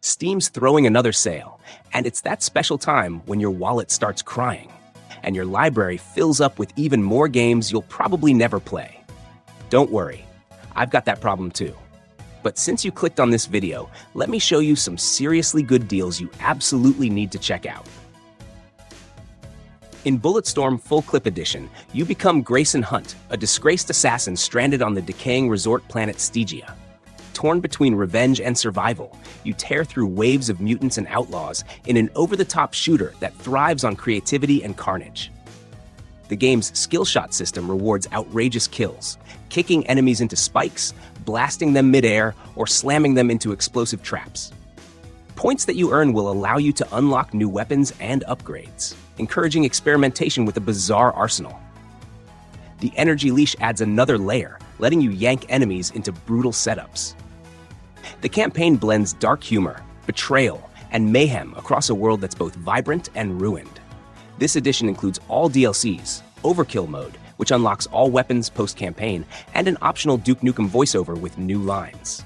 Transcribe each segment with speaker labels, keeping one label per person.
Speaker 1: Steam's throwing another sale, and it's that special time when your wallet starts crying, and your library fills up with even more games you'll probably never play. Don't worry, I've got that problem too. But since you clicked on this video, let me show you some seriously good deals you absolutely need to check out. In Bulletstorm Full Clip Edition, you become Grayson Hunt, a disgraced assassin stranded on the decaying resort planet Stygia. Torn between revenge and survival, you tear through waves of mutants and outlaws in an over-the-top shooter that thrives on creativity and carnage. The game's skill shot system rewards outrageous kills, kicking enemies into spikes, blasting them mid-air, or slamming them into explosive traps. Points that you earn will allow you to unlock new weapons and upgrades, encouraging experimentation with a bizarre arsenal. The energy leash adds another layer, letting you yank enemies into brutal setups. The campaign blends dark humor, betrayal, and mayhem across a world that's both vibrant and ruined. This edition includes all DLCs, Overkill Mode, which unlocks all weapons post-campaign, and an optional Duke Nukem voiceover with new lines.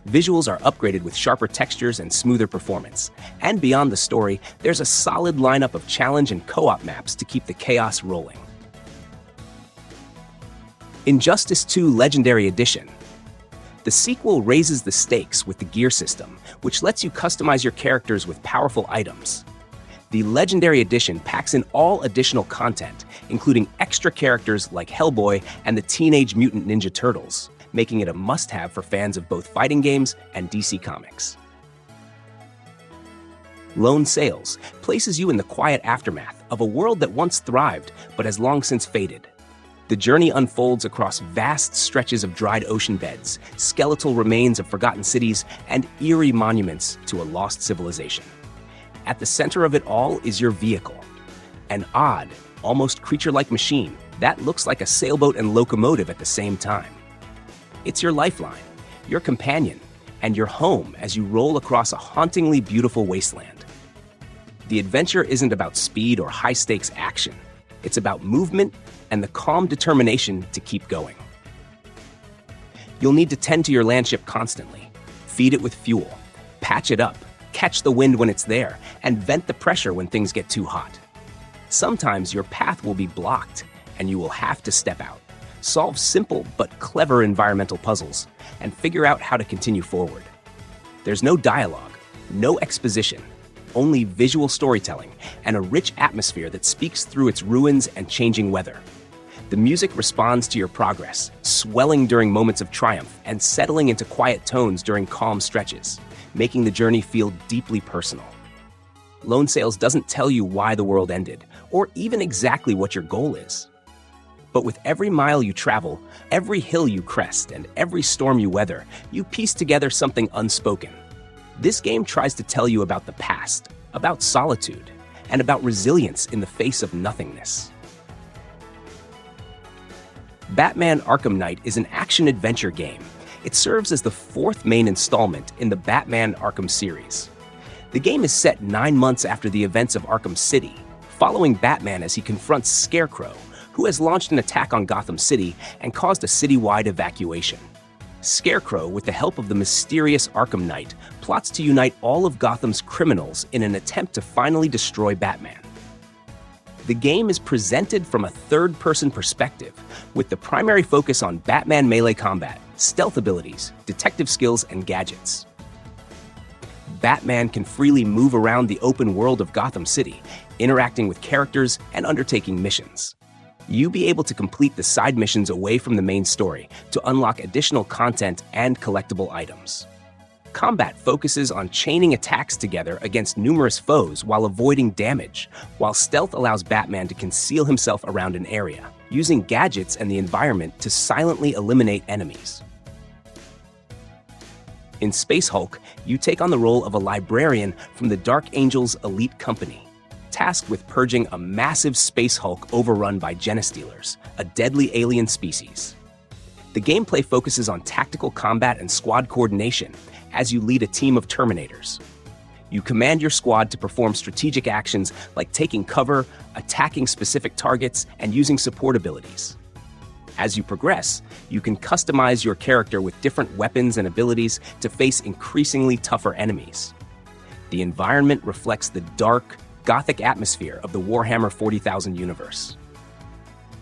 Speaker 1: Visuals are upgraded with sharper textures and smoother performance. And beyond the story, there's a solid lineup of challenge and co-op maps to keep the chaos rolling. Injustice 2 Legendary Edition. The sequel raises the stakes with the gear system, which lets you customize your characters with powerful items. The Legendary Edition packs in all additional content, including extra characters like Hellboy and the Teenage Mutant Ninja Turtles, making it a must-have for fans of both fighting games and DC Comics. Lone Sails places you in the quiet aftermath of a world that once thrived but has long since faded. The journey unfolds across vast stretches of dried ocean beds, skeletal remains of forgotten cities, and eerie monuments to a lost civilization. At the center of it all is your vehicle, an odd, almost creature-like machine that looks like a sailboat and locomotive at the same time. It's your lifeline, your companion, and your home as you roll across a hauntingly beautiful wasteland. The adventure isn't about speed or high-stakes action. It's about movement and the calm determination to keep going. You'll need to tend to your landship constantly, feed it with fuel, patch it up, catch the wind when it's there, and vent the pressure when things get too hot. Sometimes your path will be blocked, and you will have to step out, solve simple but clever environmental puzzles, and figure out how to continue forward. There's no dialogue, no exposition, only visual storytelling and a rich atmosphere that speaks through its ruins and changing weather. The music responds to your progress, swelling during moments of triumph and settling into quiet tones during calm stretches, making the journey feel deeply personal. Lone Sails doesn't tell you why the world ended, or even exactly what your goal is. But with every mile you travel, every hill you crest, and every storm you weather, you piece together something unspoken. This game tries to tell you about the past, about solitude, and about resilience in the face of nothingness. Batman Arkham Knight is an action-adventure game. It serves as the fourth main installment in the Batman Arkham series. The game is set 9 months after the events of Arkham City, following Batman as he confronts Scarecrow, who has launched an attack on Gotham City and caused a citywide evacuation. Scarecrow, with the help of the mysterious Arkham Knight, plots to unite all of Gotham's criminals in an attempt to finally destroy Batman. The game is presented from a third-person perspective, with the primary focus on Batman melee combat, stealth abilities, detective skills, and gadgets. Batman can freely move around the open world of Gotham City, interacting with characters and undertaking missions. You'll be able to complete the side missions away from the main story to unlock additional content and collectible items. Combat focuses on chaining attacks together against numerous foes while avoiding damage, while stealth allows Batman to conceal himself around an area, using gadgets and the environment to silently eliminate enemies. In Space Hulk, you take on the role of a librarian from the Dark Angel's elite company, tasked with purging a massive Space Hulk overrun by Genestealers, a deadly alien species. The gameplay focuses on tactical combat and squad coordination as you lead a team of Terminators. You command your squad to perform strategic actions like taking cover, attacking specific targets, and using support abilities. As you progress, you can customize your character with different weapons and abilities to face increasingly tougher enemies. The environment reflects the dark, gothic atmosphere of the Warhammer 40,000 universe.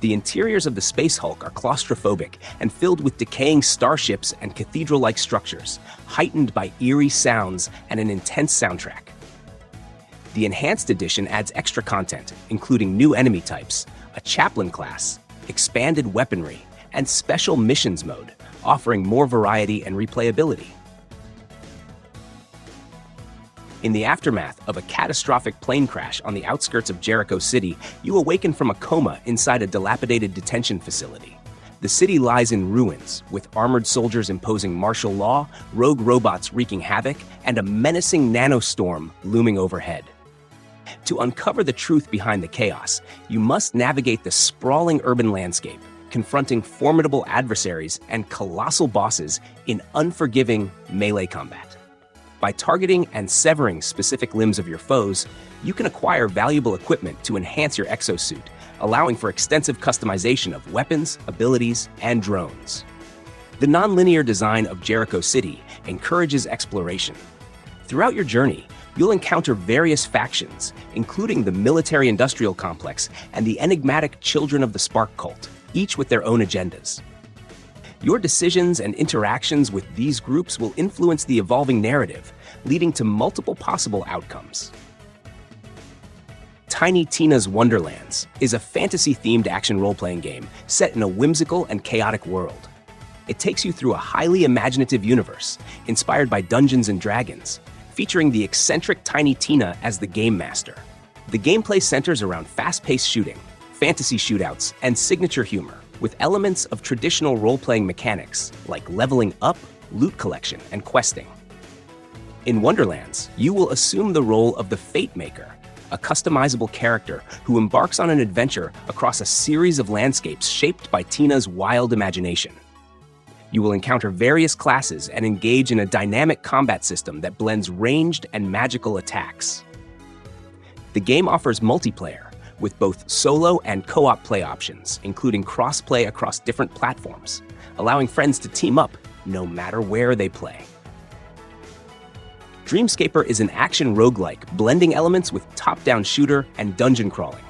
Speaker 1: The interiors of the Space Hulk are claustrophobic and filled with decaying starships and cathedral-like structures, heightened by eerie sounds and an intense soundtrack. The Enhanced Edition adds extra content, including new enemy types, a chaplain class, expanded weaponry, and special missions mode, offering more variety and replayability. In the aftermath of a catastrophic plane crash on the outskirts of Jericho City, you awaken from a coma inside a dilapidated detention facility. The city lies in ruins, with armored soldiers imposing martial law, rogue robots wreaking havoc, and a menacing nanostorm looming overhead. To uncover the truth behind the chaos, you must navigate the sprawling urban landscape, confronting formidable adversaries and colossal bosses in unforgiving melee combat. By targeting and severing specific limbs of your foes, you can acquire valuable equipment to enhance your exosuit, allowing for extensive customization of weapons, abilities, and drones. The non-linear design of Jericho City encourages exploration. Throughout your journey, you'll encounter various factions, including the military-industrial complex and the enigmatic Children of the Spark cult, each with their own agendas. Your decisions and interactions with these groups will influence the evolving narrative, leading to multiple possible outcomes. Tiny Tina's Wonderlands is a fantasy-themed action role-playing game set in a whimsical and chaotic world. It takes you through a highly imaginative universe, inspired by Dungeons & Dragons, featuring the eccentric Tiny Tina as the game master. The gameplay centers around fast-paced shooting, fantasy shootouts, and signature humor, with elements of traditional role-playing mechanics like leveling up, loot collection, and questing. In Wonderlands, you will assume the role of the Fate Maker, a customizable character who embarks on an adventure across a series of landscapes shaped by Tina's wild imagination. You will encounter various classes and engage in a dynamic combat system that blends ranged and magical attacks. The game offers multiplayer, with both solo and co-op play options, including cross-play across different platforms, allowing friends to team up no matter where they play. Dreamscaper is an action roguelike, blending elements with top-down shooter and dungeon crawling.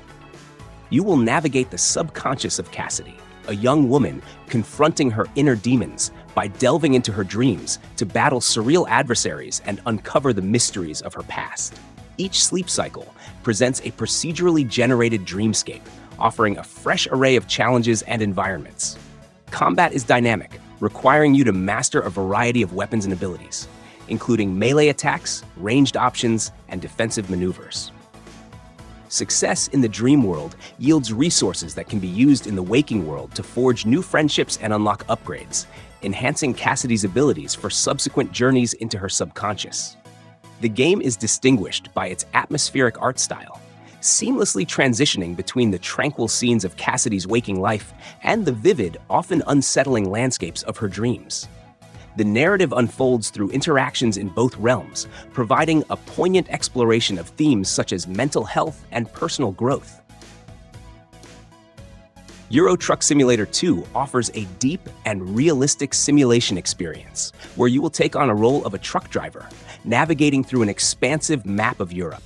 Speaker 1: You will navigate the subconscious of Cassidy, a young woman confronting her inner demons by delving into her dreams to battle surreal adversaries and uncover the mysteries of her past. Each sleep cycle presents a procedurally generated dreamscape, offering a fresh array of challenges and environments. Combat is dynamic, requiring you to master a variety of weapons and abilities, including melee attacks, ranged options, and defensive maneuvers. Success in the dream world yields resources that can be used in the waking world to forge new friendships and unlock upgrades, enhancing Cassidy's abilities for subsequent journeys into her subconscious. The game is distinguished by its atmospheric art style, seamlessly transitioning between the tranquil scenes of Cassidy's waking life and the vivid, often unsettling landscapes of her dreams. The narrative unfolds through interactions in both realms, providing a poignant exploration of themes such as mental health and personal growth. Euro Truck Simulator 2 offers a deep and realistic simulation experience, where you will take on a role of a truck driver, navigating through an expansive map of Europe.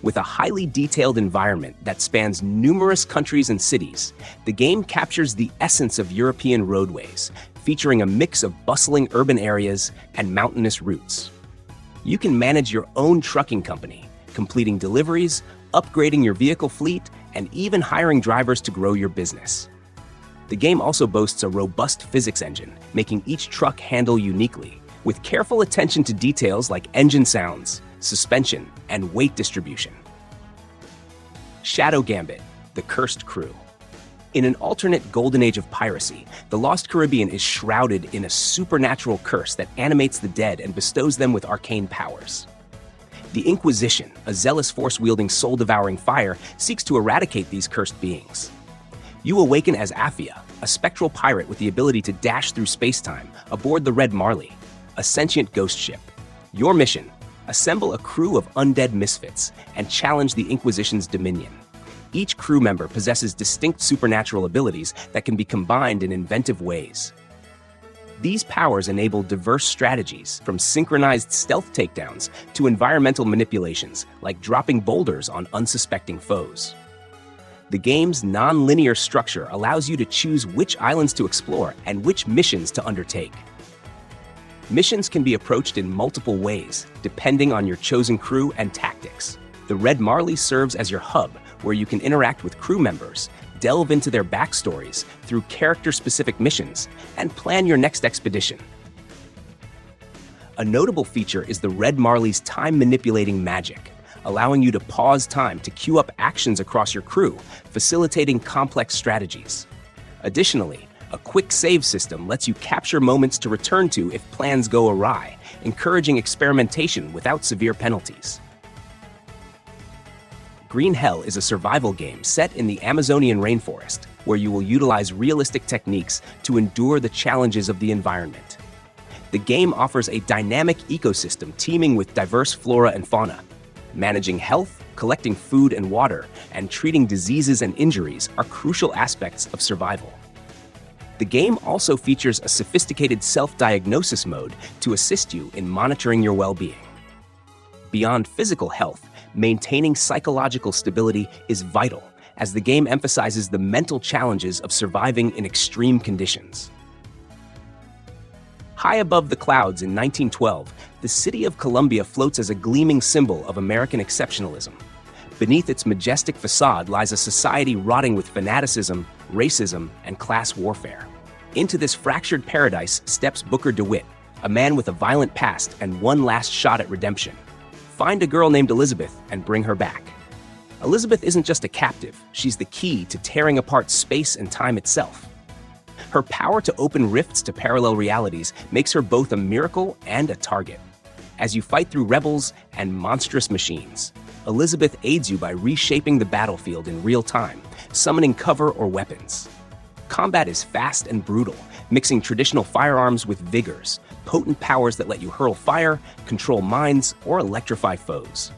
Speaker 1: With a highly detailed environment that spans numerous countries and cities, the game captures the essence of European roadways, featuring a mix of bustling urban areas and mountainous routes. You can manage your own trucking company, completing deliveries, upgrading your vehicle fleet, and even hiring drivers to grow your business. The game also boasts a robust physics engine, making each truck handle uniquely, with careful attention to details like engine sounds, suspension, and weight distribution. Shadow Gambit, the Cursed Crew. In an alternate golden age of piracy, the Lost Caribbean is shrouded in a supernatural curse that animates the dead and bestows them with arcane powers. The Inquisition, a zealous force wielding soul-devouring fire, seeks to eradicate these cursed beings. You awaken as Aphia, a spectral pirate with the ability to dash through space-time, aboard the Red Marley, a sentient ghost ship. Your mission: assemble a crew of undead misfits and challenge the Inquisition's dominion. Each crew member possesses distinct supernatural abilities that can be combined in inventive ways. These powers enable diverse strategies, from synchronized stealth takedowns to environmental manipulations, like dropping boulders on unsuspecting foes. The game's non-linear structure allows you to choose which islands to explore and which missions to undertake. Missions can be approached in multiple ways, depending on your chosen crew and tactics. The Red Marley serves as your hub, where you can interact with crew members, delve into their backstories through character-specific missions, and plan your next expedition. A notable feature is the Red Marley's time-manipulating magic, allowing you to pause time to queue up actions across your crew, facilitating complex strategies. Additionally, a quick save system lets you capture moments to return to if plans go awry, encouraging experimentation without severe penalties. Green Hell is a survival game set in the Amazonian rainforest, where you will utilize realistic techniques to endure the challenges of the environment. The game offers a dynamic ecosystem teeming with diverse flora and fauna. Managing health, collecting food and water, and treating diseases and injuries are crucial aspects of survival. The game also features a sophisticated self-diagnosis mode to assist you in monitoring your well-being. Beyond physical health, maintaining psychological stability is vital, as the game emphasizes the mental challenges of surviving in extreme conditions. High above the clouds in 1912, the city of Columbia floats as a gleaming symbol of American exceptionalism. Beneath its majestic facade lies a society rotting with fanaticism, racism, and class warfare. Into this fractured paradise steps Booker DeWitt, a man with a violent past and one last shot at redemption. Find a girl named Elizabeth and bring her back. Elizabeth isn't just a captive, she's the key to tearing apart space and time itself. Her power to open rifts to parallel realities makes her both a miracle and a target. As you fight through rebels and monstrous machines, Elizabeth aids you by reshaping the battlefield in real time, summoning cover or weapons. Combat is fast and brutal, mixing traditional firearms with vigors, potent powers that let you hurl fire, control mines, or electrify foes.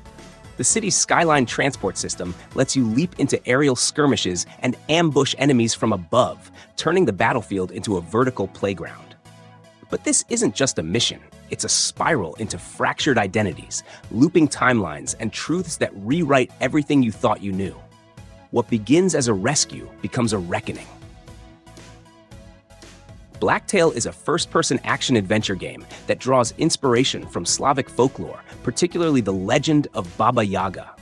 Speaker 1: The city's Skyline transport system lets you leap into aerial skirmishes and ambush enemies from above, turning the battlefield into a vertical playground. But this isn't just a mission, it's a spiral into fractured identities, looping timelines, and truths that rewrite everything you thought you knew. What begins as a rescue becomes a reckoning. BLACKTAIL is a first-person action-adventure game that draws inspiration from Slavic folklore, particularly the legend of Baba Yaga.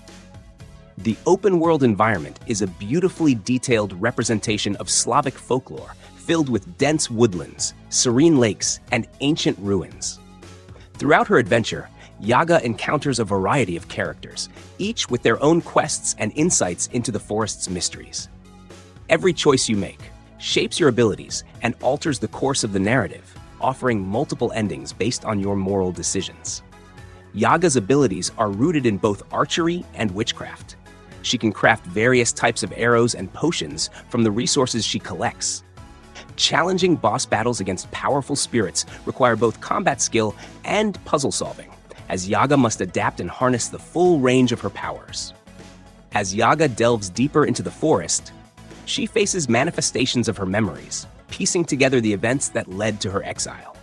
Speaker 1: The open-world environment is a beautifully detailed representation of Slavic folklore, filled with dense woodlands, serene lakes, and ancient ruins. Throughout her adventure, Yaga encounters a variety of characters, each with their own quests and insights into the forest's mysteries. Every choice you make shapes your abilities and alters the course of the narrative, offering multiple endings based on your moral decisions. Yaga's abilities are rooted in both archery and witchcraft. She can craft various types of arrows and potions from the resources she collects. Challenging boss battles against powerful spirits require both combat skill and puzzle solving, as Yaga must adapt and harness the full range of her powers. As Yaga delves deeper into the forest, she faces manifestations of her memories, piecing together the events that led to her exile.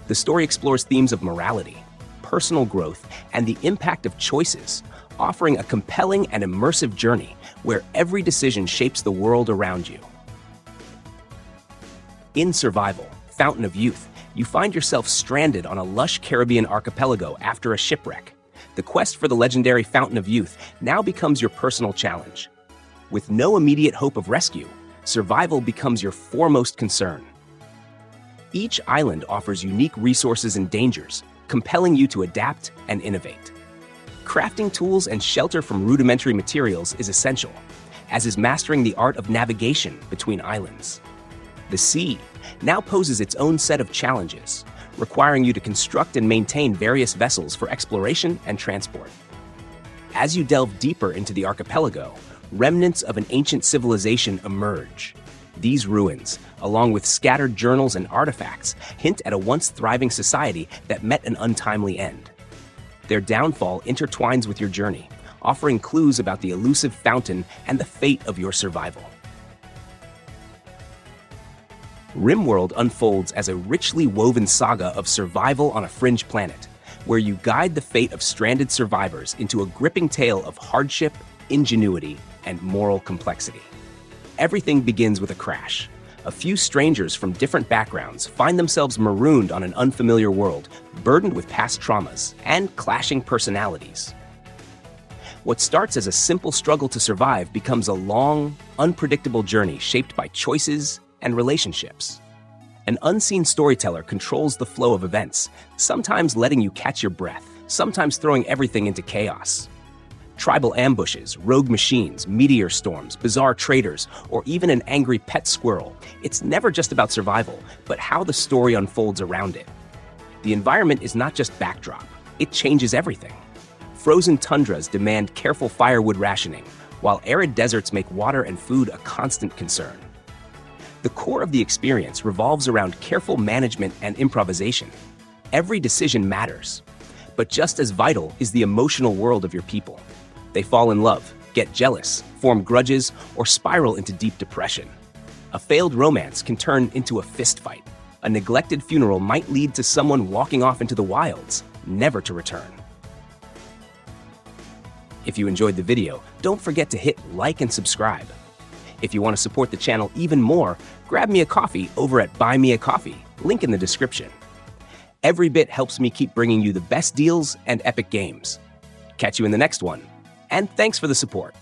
Speaker 1: The story explores themes of morality, personal growth, and the impact of choices, offering a compelling and immersive journey where every decision shapes the world around you. In Survival, Fountain of Youth, you find yourself stranded on a lush Caribbean archipelago after a shipwreck. The quest for the legendary Fountain of Youth now becomes your personal challenge. With no immediate hope of rescue, survival becomes your foremost concern. Each island offers unique resources and dangers, compelling you to adapt and innovate. Crafting tools and shelter from rudimentary materials is essential, as is mastering the art of navigation between islands. The sea now poses its own set of challenges, requiring you to construct and maintain various vessels for exploration and transport. As you delve deeper into the archipelago, remnants of an ancient civilization emerge. These ruins, along with scattered journals and artifacts, hint at a once thriving society that met an untimely end. Their downfall intertwines with your journey, offering clues about the elusive fountain and the fate of your survival. RimWorld unfolds as a richly woven saga of survival on a fringe planet, where you guide the fate of stranded survivors into a gripping tale of hardship, ingenuity, and moral complexity. Everything begins with a crash. A few strangers from different backgrounds find themselves marooned on an unfamiliar world, burdened with past traumas and clashing personalities. What starts as a simple struggle to survive becomes a long, unpredictable journey shaped by choices and relationships. An unseen storyteller controls the flow of events, sometimes letting you catch your breath, sometimes throwing everything into chaos. Tribal ambushes, rogue machines, meteor storms, bizarre traders, or even an angry pet squirrel. It's never just about survival, but how the story unfolds around it. The environment is not just backdrop, it changes everything. Frozen tundras demand careful firewood rationing, while arid deserts make water and food a constant concern. The core of the experience revolves around careful management and improvisation. Every decision matters, but just as vital is the emotional world of your people. They fall in love, get jealous, form grudges, or spiral into deep depression. A failed romance can turn into a fistfight. A neglected funeral might lead to someone walking off into the wilds, never to return. If you enjoyed the video, don't forget to hit like and subscribe. If you want to support the channel even more, grab me a coffee over at Buy Me a Coffee, link in the description. Every bit helps me keep bringing you the best deals and epic games. Catch you in the next one, and thanks for the support.